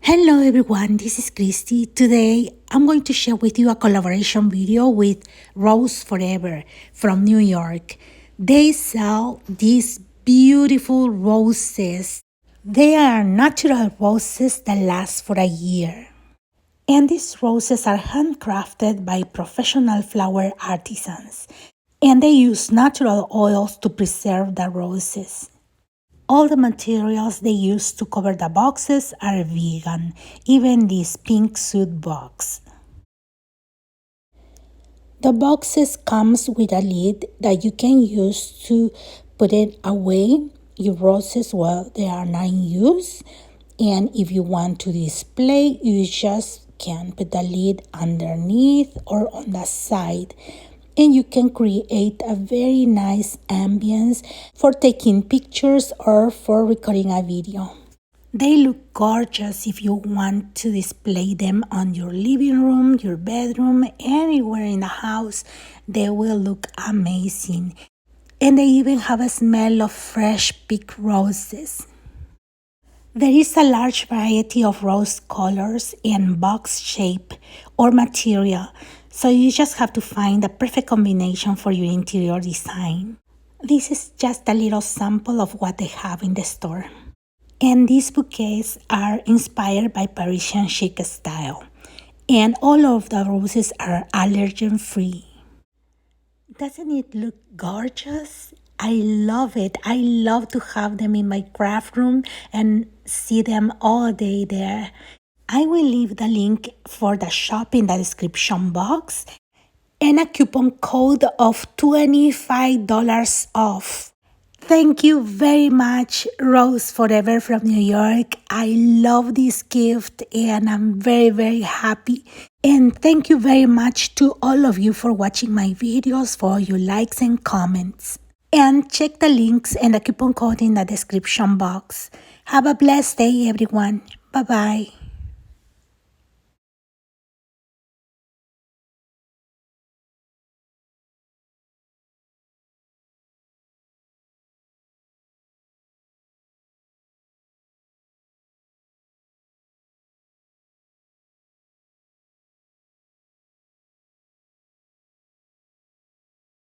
Hello everyone, this is Christy. Today I'm going to share with you a collaboration video with Rose Forever from New York. They sell these beautiful roses. They are natural roses that last for a year. And these roses are handcrafted by professional flower artisans. And they use natural oils to preserve the roses. All the materials they use to cover the boxes are vegan, even this pink suit box. The boxes comes with a lid that you can use to put it away your roses while they are not in use. And if you want to display, you just can put the lid underneath or on the side. And you can create a very nice ambience for taking pictures or for recording a video. They look gorgeous if you want to display them on your living room, your bedroom, anywhere in the house. They will look amazing. And they even have a smell of fresh picked roses. There is a large variety of rose colors and box shape or material, so you just have to find the perfect combination for your interior design. This is just a little sample of what they have in the store. And these bouquets are inspired by Parisian chic style. And all of the roses are allergen free. Doesn't it look gorgeous? I love it. I love to have them in my craft room and see them all day there. I will leave the link for the shop in the description box and a coupon code of $25 off. Thank you very much, Rose Forever from New York. I love this gift and I'm very, very happy. And thank you very much to all of you for watching my videos, for your likes and comments. And check the links and the coupon code in the description box. Have a blessed day, everyone. Bye-bye.